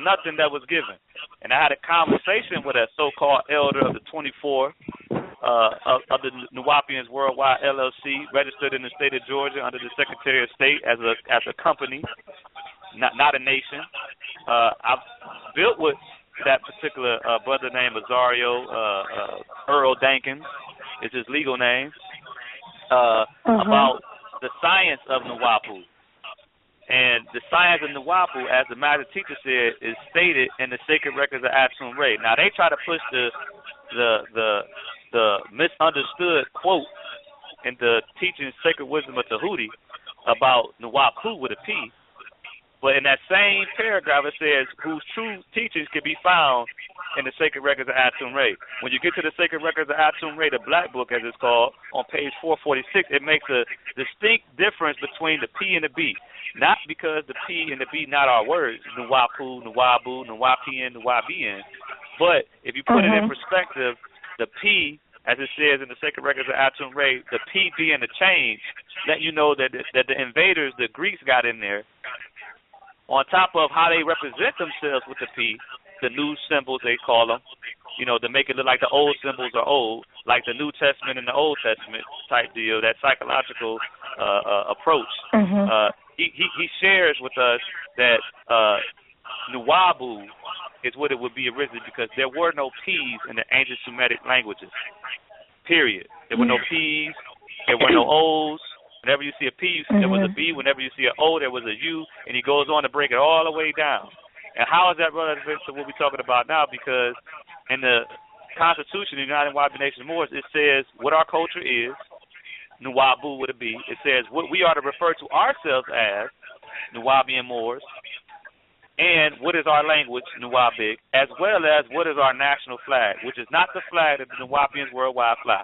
nothing that was given. And I had a conversation with a so-called elder of the 24 of the Nuwaubians Worldwide LLC, registered in the state of Georgia under the Secretary of State as a company, not a nation. I've built with that particular brother named Azario, Earl Dankins is his legal name, about the science of Nuwaubu. And the science of Nuwaubu, as the master teacher said, is stated in the sacred records of Atum Ray. Now they try to push the misunderstood quote in the teaching Sacred Wisdom of Tahuti about Nuwaubu with a P. But in that same paragraph, it says, whose true teachings can be found in the Sacred Records of Atum Ray. When you get to the Sacred Records of Atum Ray, the Black Book, as it's called, on page 446, it makes a distinct difference between the P and the B. Not because the P and the B not our words, Nuwaubu, Nuwaubu, Nuwaubian, Nuwaubian. But if you put it in perspective, the P, as it says in the Sacred Records of Atum Ray, the P being the change, let you know that the invaders, the Greeks, got in there. On top of how they represent themselves with the P, the new symbols they call them, to make it look like the old symbols are old, like the New Testament and the Old Testament type deal, that psychological approach. He shares with us that Nuwaubu is what it would be originally, because there were no P's in the ancient Semitic languages, period. There were no P's, there were no O's. Whenever you see a P, there was a B. Whenever you see an O, there was a U. And he goes on to break it all the way down. And how is that relevant to what we're talking about now? Because in the Constitution of the United Nuwaubian Nation of Moors, it says what our culture is, Nuwaubu with a B. It says what we are to refer to ourselves as, Nuwaubian Moors, and what is our language, Nuwaubic, as well as what is our national flag, which is not the flag that the Nuwaubians Worldwide fly.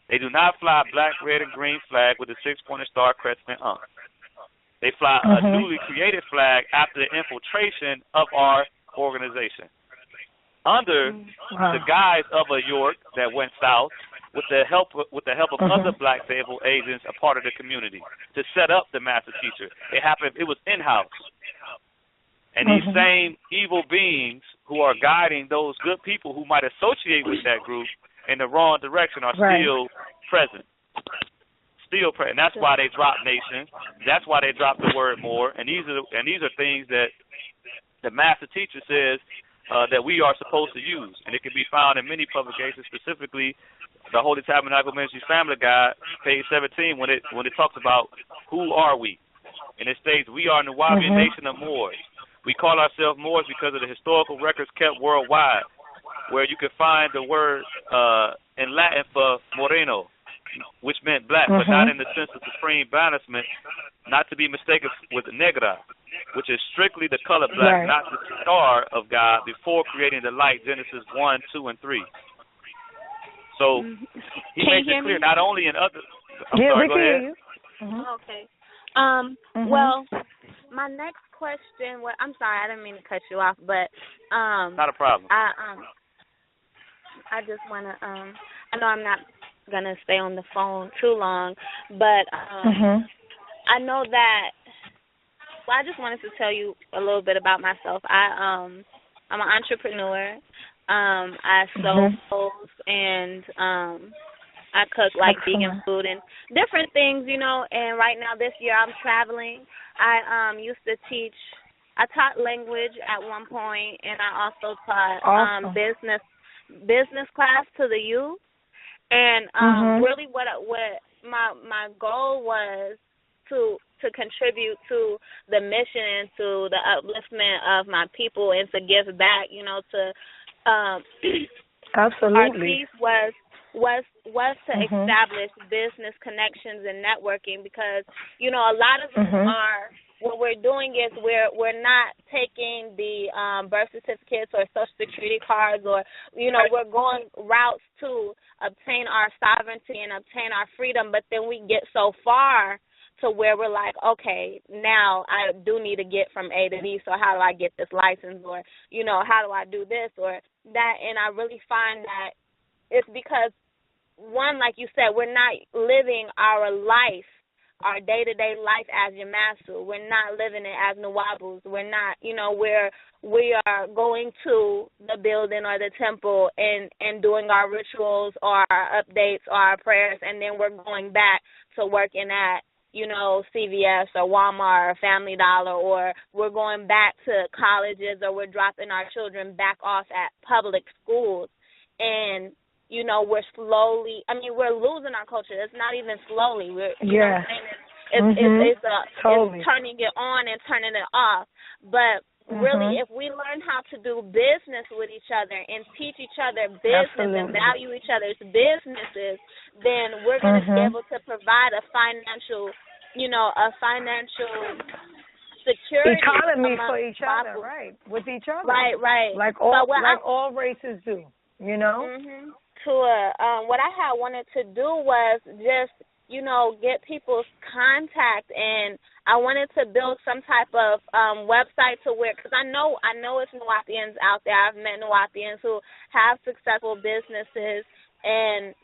They do not fly a black, red, and green flag with a six-pointed star, crescent, and They fly a newly created flag after the infiltration of our organization. Under the guise of a York that went south, with the help of other black faithful agents, a part of the community, to set up the master teacher. It was in-house. And these same evil beings who are guiding those good people who might associate with that group in the wrong direction are still present. Still present. And that's why they drop nation. That's why they drop the word more. And these are things that the master teacher says that we are supposed to use. And it can be found in many publications, specifically the Holy Tabernacle Ministries Family Guide, page 17, when it talks about who are we. And it states, we are Nuwaubian Nation of Moors. We call ourselves Moors because of the historical records kept worldwide, where you can find the word in Latin for moreno, which meant black, but not in the sense of supreme banishment, not to be mistaken with negra, which is strictly the color black, not the star of God before creating the light, Genesis 1, 2, and 3. So he makes it clear, not only in other... I'm sorry, go ahead. Okay. Well, my next question, I'm sorry, I didn't mean to cut you off, but... not a problem. I just want to, I know I'm not going to stay on the phone too long, but I know that, I just wanted to tell you a little bit about myself. I'm an entrepreneur. I sew clothes, and I cook like vegan food and different things, and right now this year I'm traveling. I used to teach, I taught language at one point, and I also taught business class to the youth, and really what my goal was to contribute to the mission and to the upliftment of my people and to give back, to absolutely. Our piece was to establish business connections and networking, because a lot of us are. What we're doing is we're not taking the birth certificates or social security cards, or we're going routes to obtain our sovereignty and obtain our freedom, but then we get so far to where we're like, okay, now I do need to get from A to B, so how do I get this license, or how do I do this or that? And I really find that it's because, one, like you said, we're not living our life our day-to-day life as Yamasu. We're not living it as Nuwaubians. We're not, we are going to the building or the temple and doing our rituals or our updates or our prayers, and then we're going back to working at, CVS or Walmart or Family Dollar, or we're going back to colleges, or we're dropping our children back off at public schools. And, we're losing our culture. It's not even slowly. It's turning it on and turning it off. But really, if we learn how to do business with each other and teach each other business and value each other's businesses, then we're going to be able to provide a financial security economy for each other, right? With each other, right. Like all races do, What I had wanted to do was just get people's contact, and I wanted to build some type of website to where, because I know it's Nuwaubians out there. I've met Nuwaubians who have successful businesses, and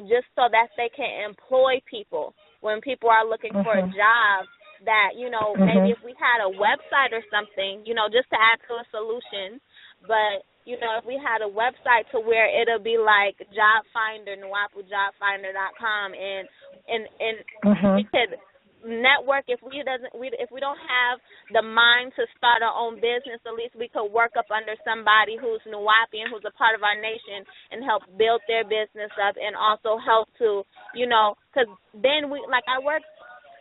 just so that they can employ people when people are looking for a job. That maybe if we had a website or something, just to add to a solution, but if we had a website to where it'll be like Job Finder, NuwaubianJobFinder.com, and we could network. If we don't have the mind to start our own business, at least we could work up under somebody who's Nuwaubian, who's a part of our nation, and help build their business up, and also help to, because then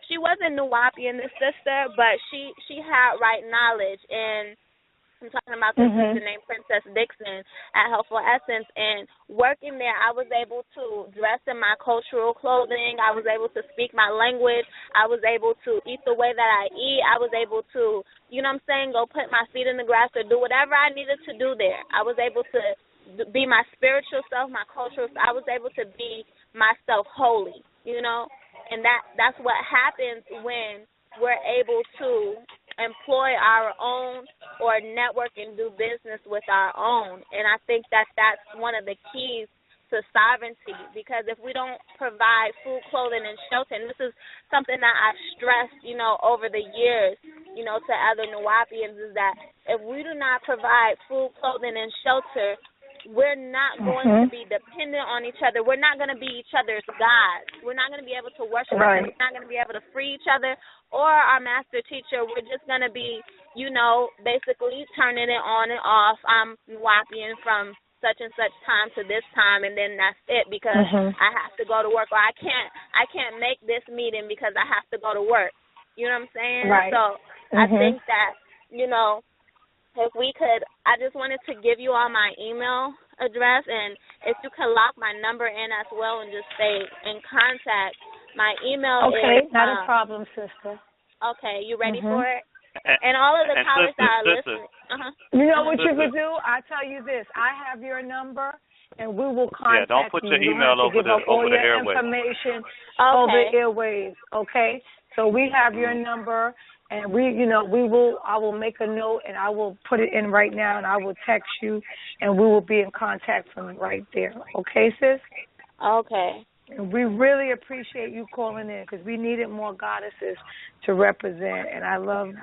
she wasn't Nuwaubian, this sister, but she had right knowledge, and I'm talking about this sister named Princess Dixon at Helpful Essence, and working there, I was able to dress in my cultural clothing. I was able to speak my language. I was able to eat the way that I eat. I was able to, go put my feet in the grass or do whatever I needed to do there. I was able to be my spiritual self, my cultural self. I was able to be myself wholly, and that's what happens when we're able to employ our own or network and do business with our own. And I think that's one of the keys to sovereignty, because if we don't provide food, clothing, and shelter, and this is something that I've stressed, over the years, to other Nuwaubians, is that if we do not provide food, clothing, and shelter, we're not going to be dependent on each other. We're not going to be each other's gods. We're not going to be able to worship each other. We're not going to be able to free each other or our master teacher. We're just going to be, basically turning it on and off. I'm Nuwaubian from such and such time to this time, and then that's it, because I have to go to work, or I can't make this meeting because I have to go to work. You know what I'm saying? Right. So I think that, if we could, I just wanted to give you all my email address, and if you could lock my number in as well and just stay in contact. My email is... Okay, not a problem, sister. Okay, you ready for it? And all of the callers that are listening. You know what you could do? I tell you this. I have your number, and we will contact you. Yeah, don't put your email over the airwaves. Information over the airwaves, okay? So we have your number. And I will make a note, and I will put it in right now, and I will text you, and we will be in contact from right there. Okay, sis? Okay. And we really appreciate you calling in, because we needed more goddesses to represent. And I love,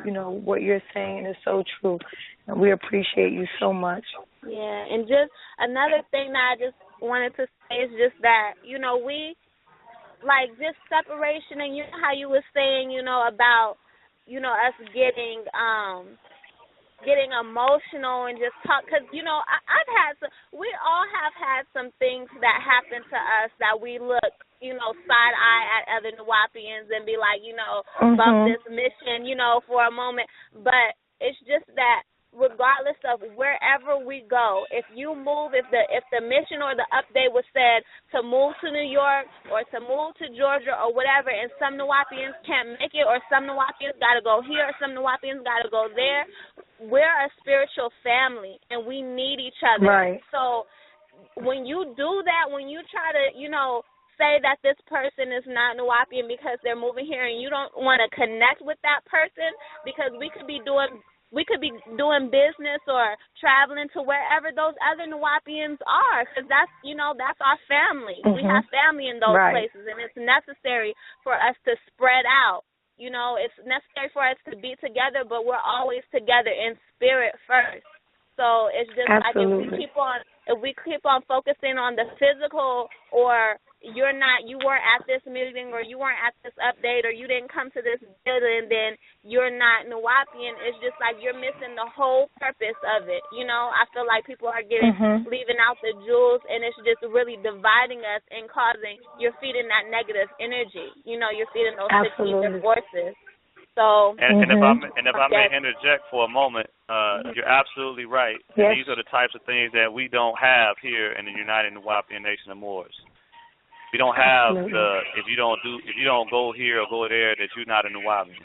what you're saying is so true. And we appreciate you so much. Yeah, and just another thing that I just wanted to say is just that, we, just separation, and how you were saying, about, us getting emotional and just talk, because, we all have had some things that happen to us that we look, side eye at other Nuwaubians and be like, bump this mission, for a moment. But it's just that regardless of wherever we go, if you move, if the mission or the update was said to move to New York or to move to Georgia or whatever, and some Nuwaubians can't make it, or some Nuwaubians got to go here, or some Nuwaubians got to go there, we're a spiritual family, and we need each other. Right. So when you do that, when you try to, say that this person is not Nuwaubian because they're moving here, and you don't want to connect with that person, because we could be doing we could be doing business or traveling to wherever those other Nuwaubians are, because that's, that's our family. We have family in those places, and it's necessary for us to spread out. It's necessary for us to be together, but we're always together in spirit first. So it's just Absolutely. like if we keep on focusing on the physical, or you weren't at this meeting, or you weren't at this update, or you didn't come to this building, then you're not Nuwaubian. It's just like you're missing the whole purpose of it. I feel like people are leaving out the jewels, and it's just really dividing us and you're feeding that negative energy. You're feeding those negative forces. So, and if I may interject for a moment, you're absolutely right. Yes. These are the types of things that we don't have here in the United Nuwaubian Nation of Moors. We don't have if you don't go here or go there, that you're not a Nuwaubian.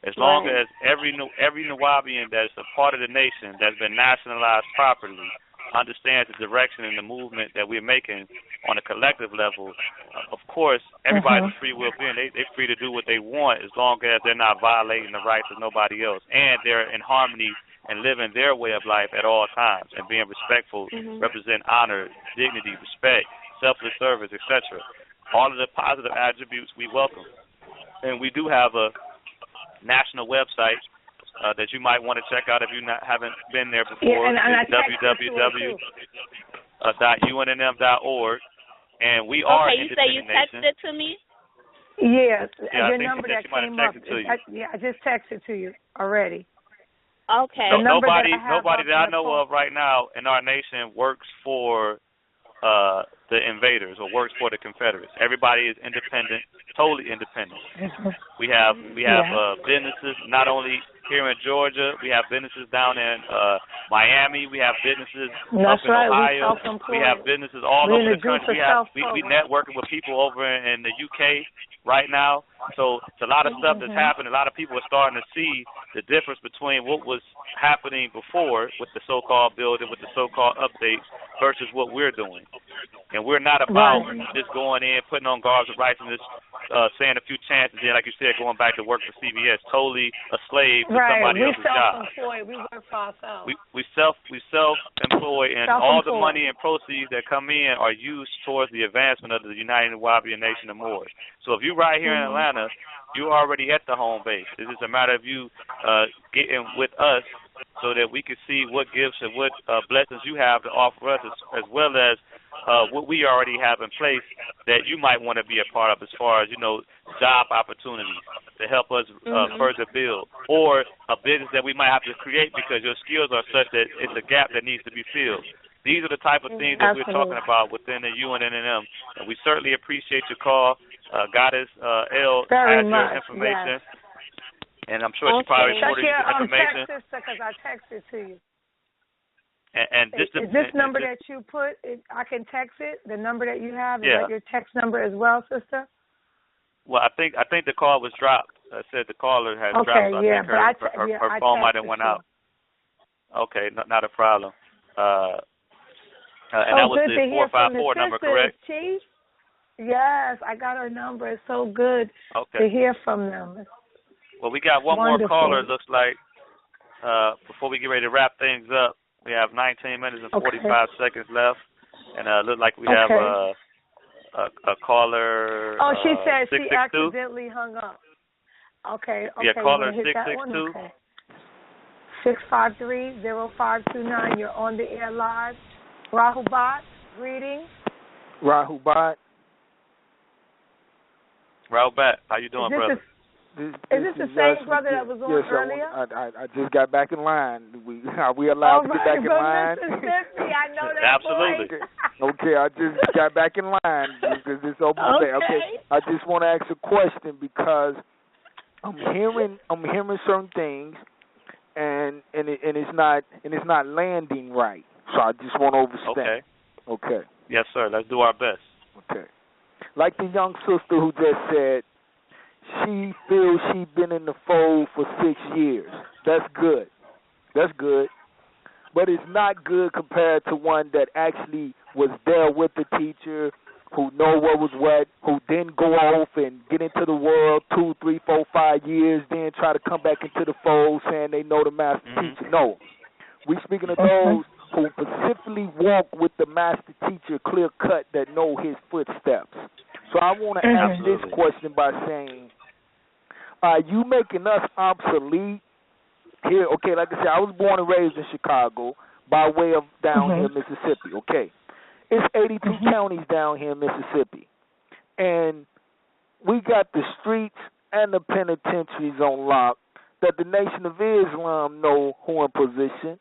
As long as every Nuwaubian that's a part of the nation that's been nationalized properly understands the direction and the movement that we're making on a collective level, of course, everybody's a free will being. They're free to do what they want as long as they're not violating the rights of nobody else, and they're in harmony and living their way of life at all times and being respectful, represent honor, dignity, respect, selfless service, etc. All of the positive attributes we welcome. And we do have a national website that you might want to check out if you haven't been there before. Yeah, and I www.unnm.org. And we are you say you texted it to me? Yes, yeah, your number that came up. I just texted to you already. Okay. Nobody that I know of right now in our nation works for the invaders or works for the Confederates. Everybody is independent, totally independent. We have businesses not only here in Georgia. We have businesses down in Miami. We have businesses up in Ohio. We have businesses all over the country. We networking with people over in the UK right now. So it's a lot of stuff that's happening. A lot of people are starting to see the difference between what was happening before with the so-called building, with the so-called updates, versus what we're doing. And we're not about just going in, putting on garbs of rights and just saying a few chants, and then, like you said, going back to work for CBS, totally a slave to somebody else's job. We work for ourselves. We self-employ, and all the money and proceeds that come in are used towards the advancement of the United Nuwaubian Nation of Moors. So if you're right here in Atlanta, you're already at the home base. It's just a matter of you getting with us so that we can see what gifts and what blessings you have to offer us, as well as what we already have in place that you might want to be a part of, as far as, job opportunities to help us further build, or a business that we might have to create because your skills are such that it's a gap that needs to be filled. These are the type of things that we're talking about within the UNNM, and we certainly appreciate your call. Goddess L has your information, and I'm sure she probably forwarded you the information. Text, sister, because I texted to you. And is this number that you put, I can text it? The number that you have, is that your text number as well, sister? Well, I think the call was dropped. I said the caller had dropped, so I think her phone might have went out. Okay, not a problem. And that was the 454 number, correct? Chief? Yes, I got her number. It's so good to hear from them. Well, we got one more caller, it looks like, before we get ready to wrap things up. We have 19 minutes and 45 seconds left, and it looks like we have a caller. Oh, she said she 662. accidentally hung up. Okay. Yeah, caller 662. 653-0529. You're on the air live. Rahubat, greetings. Rahubat, how you doing, brother? Is this the same brother that was on earlier? I just got back in line. Are we allowed to get back in line? Mississippi, I know that. Absolutely. Okay, I just got back in line because it's open day. Okay, I just want to ask a question because I'm hearing certain things, and it's not landing right. So I just want to overstand. Okay. Yes, sir. Let's do our best. Okay. Like the young sister who just said, she feels she's been in the fold for 6 years. That's good. But it's not good compared to one that actually was there with the teacher, who know what was what, who didn't go off and get into the world 2, 3, 4, 5 years, then try to come back into the fold saying they know the master teacher. No. We speaking of those who specifically walk with the master teacher clear cut that know his footsteps. So I want to ask this question by saying, are you making us obsolete here? Okay, like I said, I was born and raised in Chicago by way of down here in Mississippi, okay. It's 82 counties down here in Mississippi. And we got the streets and the penitentiaries on lock that the Nation of Islam know who in position.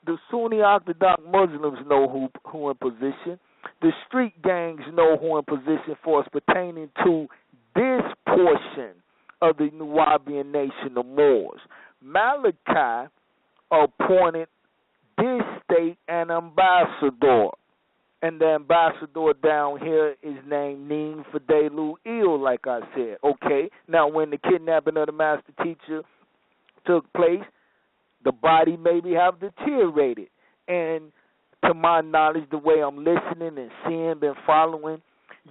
The Sunni Orthodox Muslims know who in position. The street gangs know who in position for us pertaining to this portion of the Nuwaubian nation, the Moors. Malachi appointed this state an ambassador. And the ambassador down here is named Ning Fadelu Il, like I said. Okay, now when the kidnapping of the master teacher took place, the body maybe have deteriorated. And to my knowledge, the way I'm listening and seeing, been following,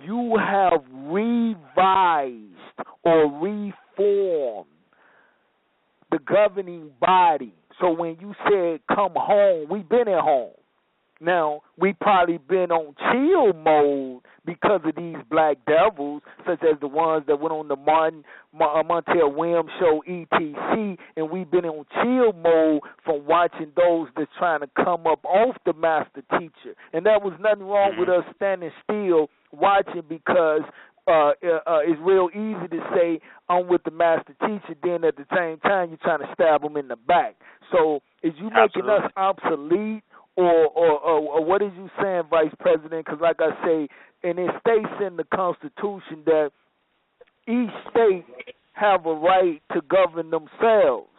you have revised or reformed the governing body. So when you said come home, we've been at home. Now, we probably been on chill mode because of these black devils, such as the ones that went on the Montel Williams show, ETC, and we've been on chill mode from watching those that's trying to come up off the master teacher. And there was nothing wrong with us standing still watching because it's real easy to say I'm with the master teacher, then at the same time you're trying to stab them in the back. So is you making us obsolete? Or what is you saying, Vice President? Because like I say, and it states in the Constitution that each state have a right to govern themselves.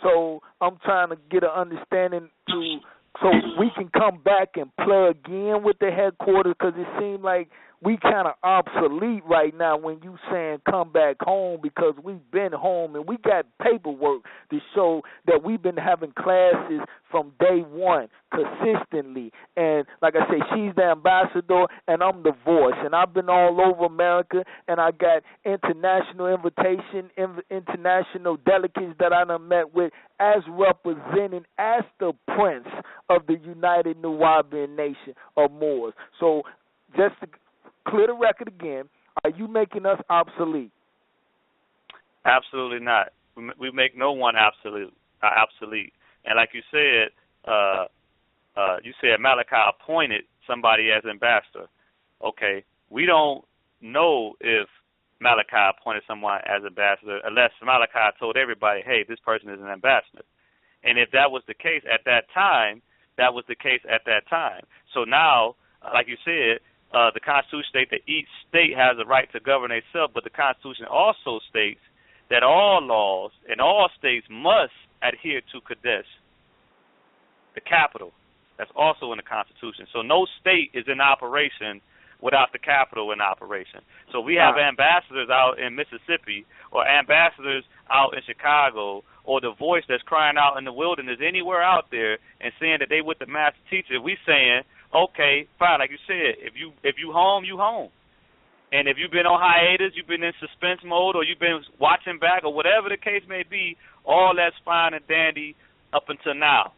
So I'm trying to get an understanding so we can come back and plug in with the headquarters, because it seems like we kind of obsolete right now when you saying come back home, because we've been home and we got paperwork to show that we've been having classes from day one consistently. And like I say, she's the ambassador and I'm the voice. And I've been all over America and I got international international delegates that I done met with as representing as the prince of the United Nuwaubian Nation of Moors. So just to clear the record again, are you making us obsolete? Absolutely not. We make no one obsolete. And like you said Malachi appointed somebody as ambassador. Okay, we don't know if Malachi appointed someone as ambassador unless Malachi told everybody, hey, this person is an ambassador. And if that was the case at that time, that was the case at that time. So now, like you said, the Constitution states that each state has a right to govern itself, but the Constitution also states that all laws in all states must adhere to Kadesh, the capital. That's also in the Constitution. So no state is in operation without the capital in operation. So we have ambassadors out in Mississippi or ambassadors out in Chicago or the voice that's crying out in the wilderness anywhere out there and saying that they with the master teacher. We saying, okay, fine, like you said, if you home, you home. And if you've been on hiatus, you've been in suspense mode, or you've been watching back, or whatever the case may be, all that's fine and dandy up until now.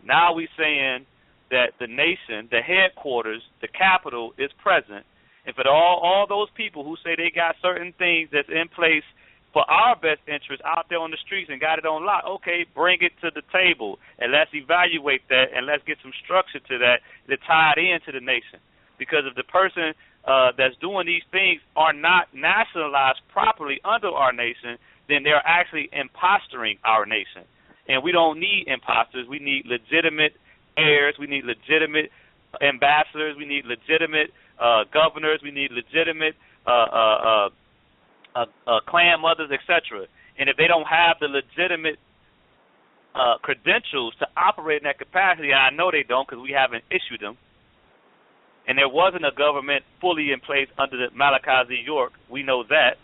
Now we saying that the nation, the headquarters, the capital is present. And for all those people who say they got certain things that's in place for our best interest out there on the streets and got it on lock, okay, bring it to the table and let's evaluate that and let's get some structure to that tie it into the nation. Because if the person that's doing these things are not nationalized properly under our nation, then they're actually impostoring our nation. And we don't need imposters. We need legitimate heirs. We need legitimate ambassadors. We need legitimate governors. We need legitimate clan mothers, etc. And if they don't have the legitimate credentials to operate in that capacity, and I know they don't because we haven't issued them, and there wasn't a government fully in place under the Malachi Z. York, we know that.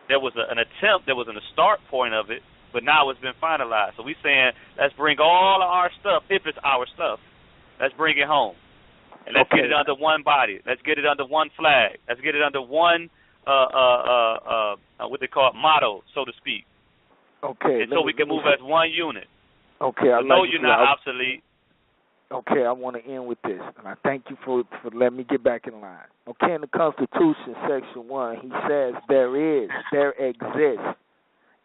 There was an attempt, there wasn't a start point of it, but now it's been finalized. So we're saying, let's bring all of our stuff, if it's our stuff, let's bring it home. And let's get it under one body. Let's get it under one flag. Let's get it under one what they call it, motto, so to speak. Okay. And so we can move as one unit. Okay. No, you're not obsolete. Okay, I want to end with this, and I thank you for letting me get back in line. Okay, in the Constitution, Section 1, he says there exists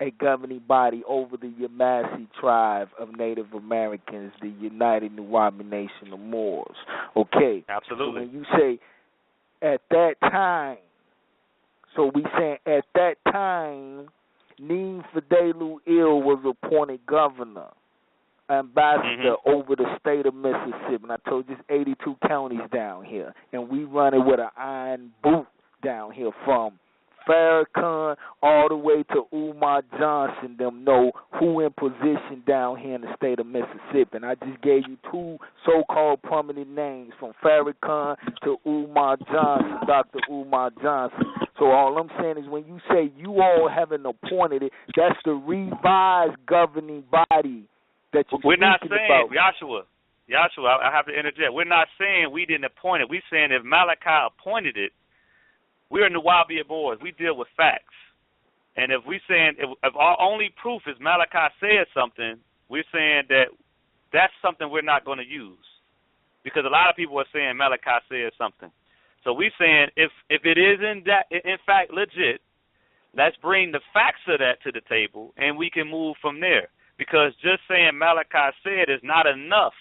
a governing body over the Yamasee tribe of Native Americans, the United Nuwaubian Nation of Moors. Okay. Absolutely. So when you say at that time, so we saying at that time, Neem Fidelu Il was appointed governor, ambassador over the state of Mississippi. And I told you it's 82 counties down here, and we run it with an iron boot down here from Farrakhan all the way to Umar Johnson. Them know who in position down here in the state of Mississippi. And I just gave you two so-called prominent names, from Farrakhan to Umar Johnson, Dr. Umar Johnson. So all I'm saying is when you say you all haven't appointed it, that's the revised governing body that you're We're not speaking saying, about. Joshua, I have to interject. We're not saying we didn't appoint it. We're saying if Malachi appointed it, we're Nuwaubian boys. We deal with facts. And if we're saying, if our only proof is Malachi said something, we're saying that that's something we're not going to use. Because a lot of people are saying Malachi said something. So we're saying if it is in fact legit, let's bring the facts of that to the table and we can move from there. Because just saying Malachi said is not enough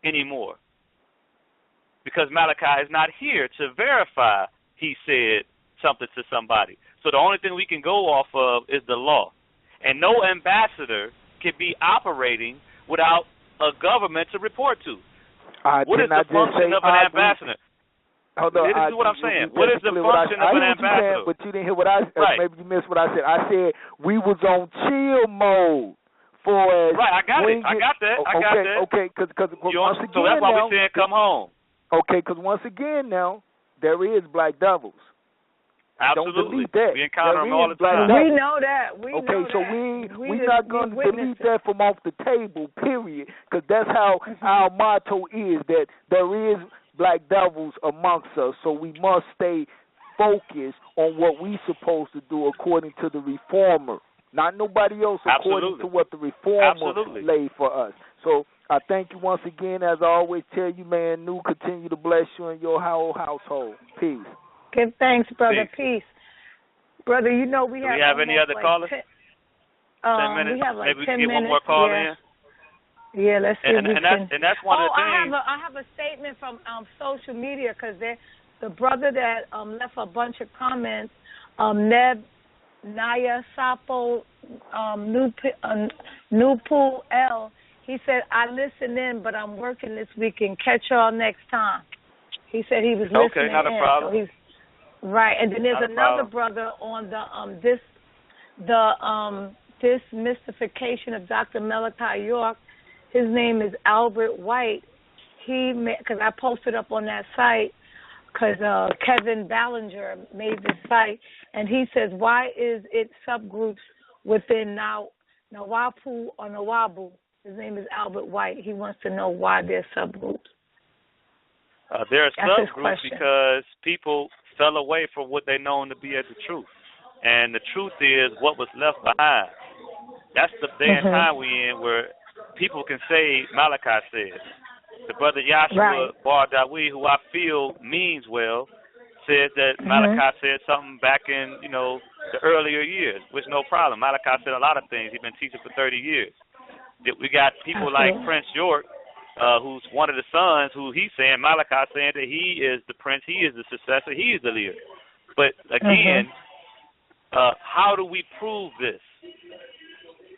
anymore. Because Malachi is not here to verify he said something to somebody. So the only thing we can go off of is the law. And no ambassador can be operating without a government to report to. What is the function of an ambassador? Hold on. This is what I'm saying. What is the function of an ambassador? But you didn't hear what I said. Right. Maybe you missed what I said. I said we was on chill mode. Right, I got it. I got that. Okay, because once again, so that's why we're saying come home. Okay, because once again now, there is black devils. Absolutely. Don't delete that. We encounter them all the We time. know that. We're not going to delete that from off the table, period, because that's how our motto is, that there is black devils amongst us, so we must stay focused on what we're supposed to do according to the reformer, not nobody else according to what the reformer laid for us. So I thank you once again. As I always tell you, man, Nu, continue to bless you and your whole household. Peace. Give thanks, brother. Peace. Brother, you know we have... Do we have any other callers? 10 minutes? We have like maybe 10 we can get minutes. one more call in? Yeah, let's see. And that's one of the things... I have a statement from social media, because the brother that left a bunch of comments, Neb Naya Sapo Nupu L, he said, I listen in, but I'm working this weekend. Catch y'all next time. He said he was listening in. Okay, not a problem. Right, and then there's another brother on this mystification of Dr. Malachi York. His name is Albert White. Because I posted up on that site, because Kevin Ballinger made this site, and he says, why is it subgroups within Nawapu or Nawabu? His name is Albert White. He wants to know why there's subgroups. There are subgroups because people fell away from what they known to be as the truth. And the truth is what was left behind. That's the day and time we're in where people can say Malachi said. The brother Yahshua Bar-Dawi, who I feel means well, said that Malachi said something back in, the earlier years, which no problem. Malachi said a lot of things. He's been teaching for 30 years. We got people like Prince York, who's one of the sons, who he's saying, Malachi saying that he is the prince, he is the successor, he is the leader. But again, how do we prove this?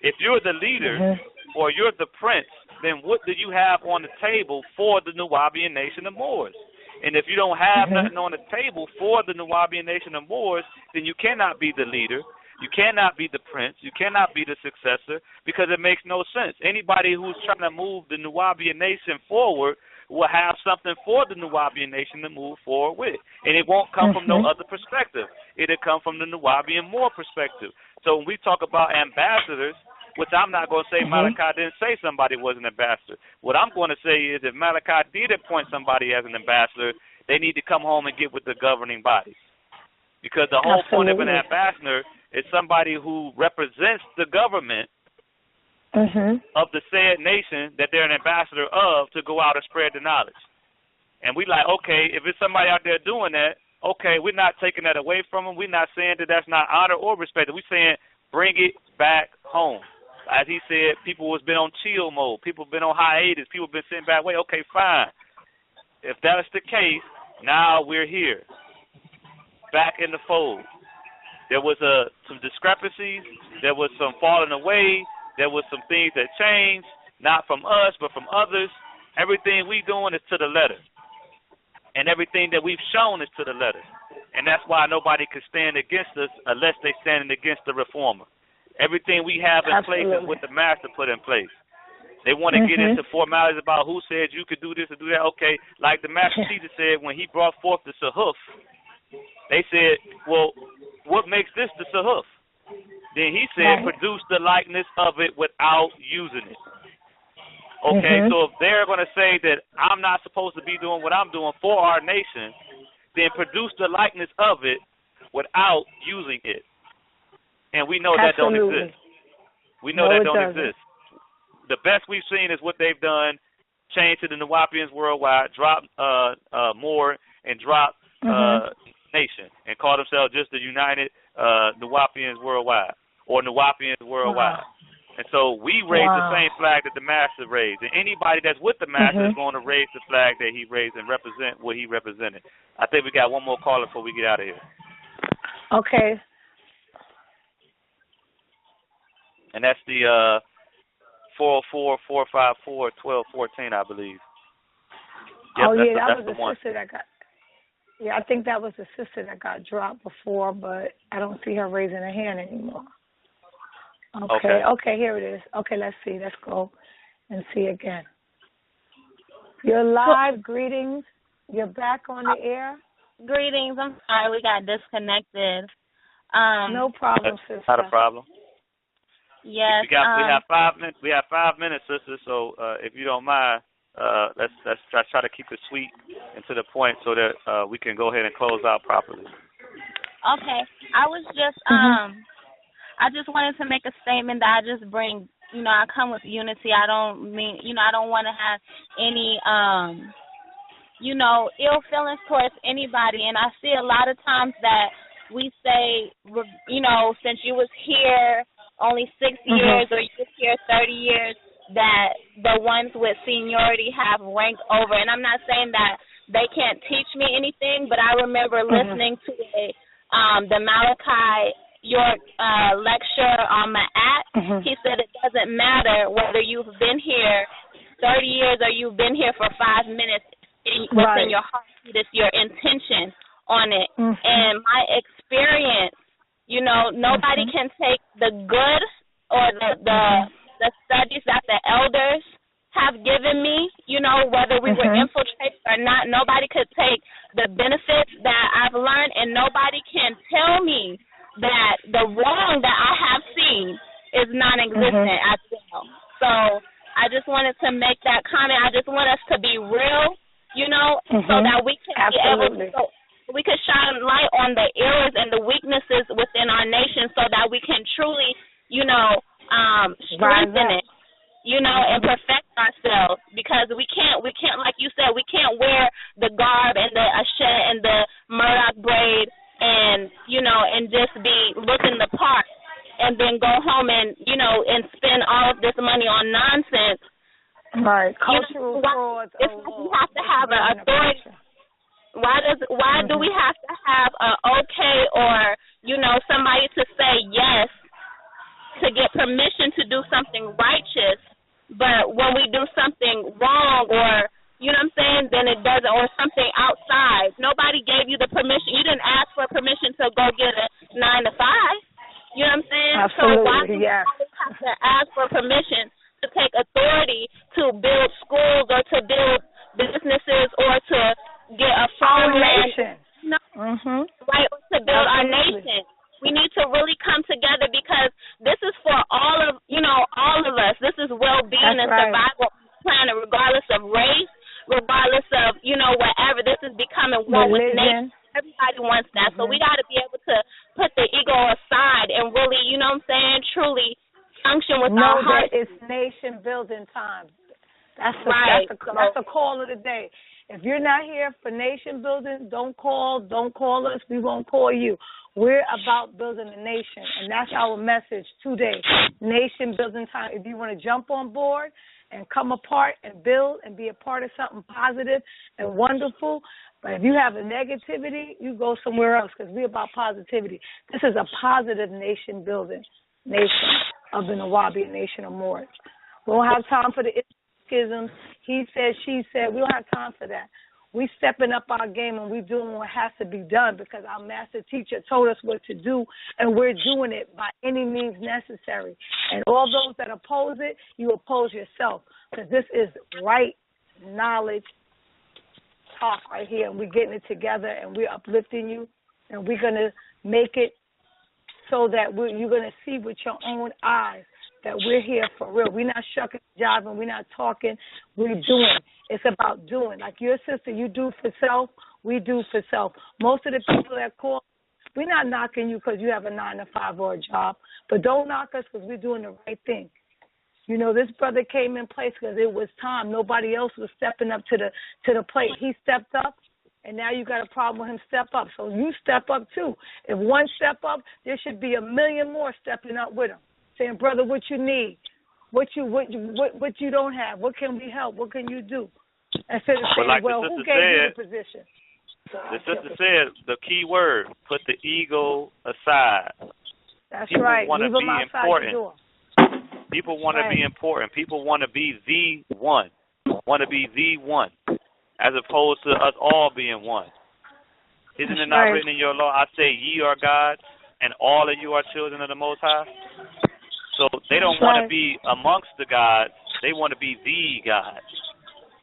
If you're the leader or you're the prince, then what do you have on the table for the Nuwaubian Nation of Moors? And if you don't have nothing on the table for the Nuwaubian Nation of Moors, then you cannot be the leader. You cannot be the prince. You cannot be the successor, because it makes no sense. Anybody who's trying to move the Nuwaubian Nation forward will have something for the Nuwaubian Nation to move forward with. And it won't come from no other perspective. It'll come from the Nuwaubian Moor perspective. So when we talk about ambassadors, which I'm not going to say Malachi didn't say somebody was an ambassador. What I'm going to say is if Malachi did appoint somebody as an ambassador, they need to come home and get with the governing body. Because the whole point of an ambassador is somebody who represents the government of the said nation that they're an ambassador of to go out and spread the knowledge. And we like, okay, if it's somebody out there doing that, okay, we're not taking that away from them. We're not saying that that's not honor or respect. We're saying bring it back home. As he said, people has been on chill mode. People have been on hiatus. People have been sitting back. Wait, okay, fine. If that's the case, now we're here, back in the fold. There was some discrepancies. There was some falling away. There was some things that changed, not from us, but from others. Everything we doing is to the letter. And everything that we've shown is to the letter. And that's why nobody can stand against us unless they're standing against the reformer. Everything we have in place is what the master put in place. They want to get into formalities about who said you could do this or do that. Okay, like the master teacher said when he brought forth the sahuf, they said, well, what makes this the sahuf? Then he said, produce the likeness of it without using it. Okay, so if they're going to say that I'm not supposed to be doing what I'm doing for our nation, then produce the likeness of it without using it. And we know that don't exist. We know that don't exist. The best we've seen is what they've done, change to the Nuwaubians worldwide, drop more and drop nation, and call themselves just the United Nuwaubians worldwide or Nuwaubians worldwide. And so we raise the same flag that the master raised. And anybody that's with the master is going to raise the flag that he raised and represent what he represented. I think we got one more caller before we get out of here. Okay. And that's the 404-454-1214, I believe. Yep, that was the sister that got. Yeah, I think that was the sister that got dropped before, but I don't see her raising her hand anymore. Okay, here it is. Okay, let's see. Let's go and see again. You're live. Greetings. You're back on the air. Greetings. I'm sorry we got disconnected. No problem, sister. Not a problem. Yes. We have 5 minutes. We have 5 minutes, sister. So if you don't mind, let's try to keep it sweet and to the point so that we can go ahead and close out properly. Okay. I was just I just wanted to make a statement that I just bring. I come with unity. I don't mean I don't want to have any ill feelings towards anybody. And I see a lot of times that we say, since you was here only 6 years or you was here 30 years, that the ones with seniority have rank over. And I'm not saying that they can't teach me anything, but I remember listening to the Malachi York lecture on Ma'at. He said it doesn't matter whether you've been here 30 years or you've been here for 5 minutes. What's in your heart, it's your intention on it. And my experience, nobody can take the good or the studies that the elders have given me, whether we were infiltrated or not. Nobody could take the benefits that I've learned, and nobody can tell me that the wrong that I have seen is non-existent as well. So I just wanted to make that comment. I just want us to be real, so that we can be able to. We could shine light on the errors and the weaknesses within our nation so that we can truly, strengthen it, and perfect ourselves. Because we can't, like you said, we can't wear the garb and the ashe and the Murdoch braid and, and just be looking the part and then go home and, and spend all of this money on nonsense. Right. Cultural frauds. It's like we have to have an authority. Why do we have to have a okay or, somebody to say yes to get permission to do something righteous, but when we do something wrong or, then it doesn't, or something outside, nobody gave you the permission. You didn't ask for permission to go get a 9 to 5. You know what I'm saying? Absolutely, so why do we have to ask for permission to take authority to build schools or to build businesses or to get a phone nation. Right, to build our nation. We need to really come together because this is for all of, of race, regardless of, whatever. This is becoming one with nature. Everybody wants that. So we got to be able to put the ego aside and really, truly function with our heart. That it's nation building time. That's a call of the day. If you're not here for nation building, don't call us. We won't call you. We're about building a nation, and that's our message today. Nation building time. If you want to jump on board and come apart and build and be a part of something positive and wonderful, but if you have a negativity, you go somewhere else, because we're about positivity. This is a positive nation building nation of the Nuwaubian Nation of Moors. We don't have time for the schisms. He said, she said. We don't have time for that. We stepping up our game, and we doing what has to be done, because our master teacher told us what to do, and we're doing it by any means necessary. And all those that oppose it, you oppose yourself, because this is right knowledge talk right here, and we're getting it together, and we're uplifting you, and we're going to make it so that you're going to see with your own eyes that we're here for real. We're not shucking, jiving. We're not talking. We're doing. It's about doing. Like your sister, you do for self. We do for self. Most of the people that call, we're not knocking you because you have a 9-to-5 or a job, but don't knock us because we're doing the right thing. This brother came in place because it was time. Nobody else was stepping up to the plate. He stepped up, and now you got a problem with him step up. So you step up too. If one step up, there should be a million more stepping up with him, saying, brother, what you need, what you don't have, what can we help, what can you do? Instead of saying, who gave you the position? The sister said the key word, put the ego aside. That's People right. want to be important. People want to be important. People want to be the one, as opposed to us all being one. Isn't it not written in your law? I say ye are gods, and all of you are children of the Most High. So they don't want to be amongst the gods. They want to be the God.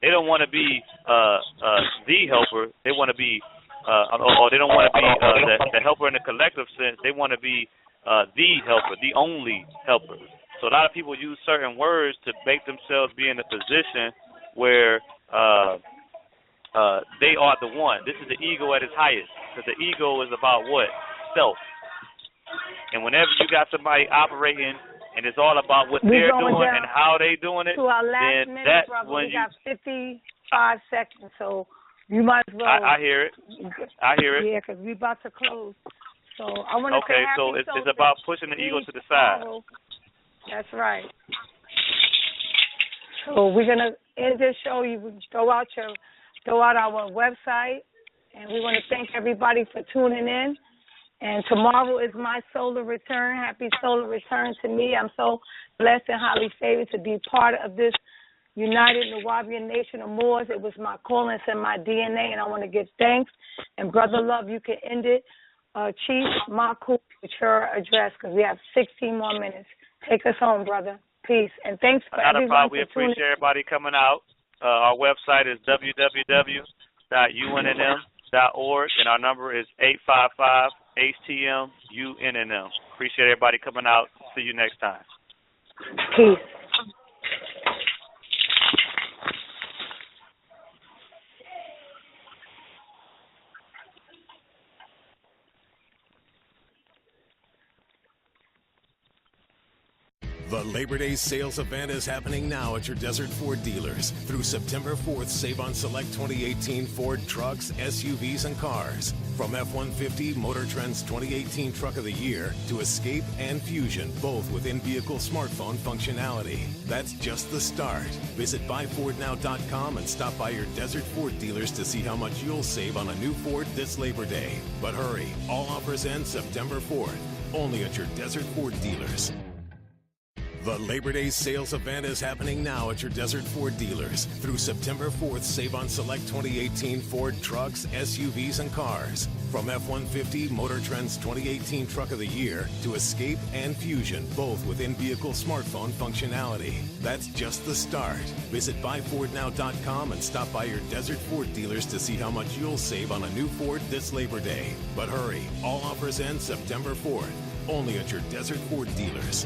They don't want to be the helper. They want to be, or they don't want to be the helper in the collective sense. They want to be the helper, the only helper. So a lot of people use certain words to make themselves be in a position where they are the one. This is the ego at its highest, because the ego is about what? Self. And whenever you got somebody operating and it's all about what they're doing and how they doing it, to our last then minute, that's brother, when we got 55 seconds, so you might as well. I hear it. Yeah, because we're about to close. So I want to say happy so it's about pushing the ego to the side. That's right. So we're gonna end this show. You throw out our website, and we want to thank everybody for tuning in. And tomorrow is my solar return. Happy solar return to me. I'm so blessed and highly favored to be part of this United Nuwaubian Nation of Moors. It was my calling, it's in my DNA, and I want to give thanks. And Brother Love, you can end it. Chief Maku, with your address, because we have 16 more minutes. Take us home, brother. Peace. And thanks for everyone. We appreciate everybody coming out. Our website is www.unnm.org, and our number is 855-HTM-UNNM. Appreciate everybody coming out. See you next time. Peace. The Labor Day sales event is happening now at your Desert Ford dealers. Through September 4th, save on select 2018 Ford trucks, SUVs, and cars. From F-150, Motor Trend's 2018 Truck of the Year, to Escape and Fusion, both with in-vehicle smartphone functionality. That's just the start. Visit buyfordnow.com and stop by your Desert Ford dealers to see how much you'll save on a new Ford this Labor Day. But hurry, all offers end September 4th, only at your Desert Ford dealers. The Labor Day sales event is happening now at your Desert Ford dealers. Through September 4th, save on select 2018 Ford trucks, SUVs, and cars. From F-150, Motor Trend's 2018 Truck of the Year, to Escape and Fusion, both with in-vehicle smartphone functionality. That's just the start. Visit buyfordnow.com and stop by your Desert Ford dealers to see how much you'll save on a new Ford this Labor Day. But hurry, all offers end September 4th, only at your Desert Ford dealers.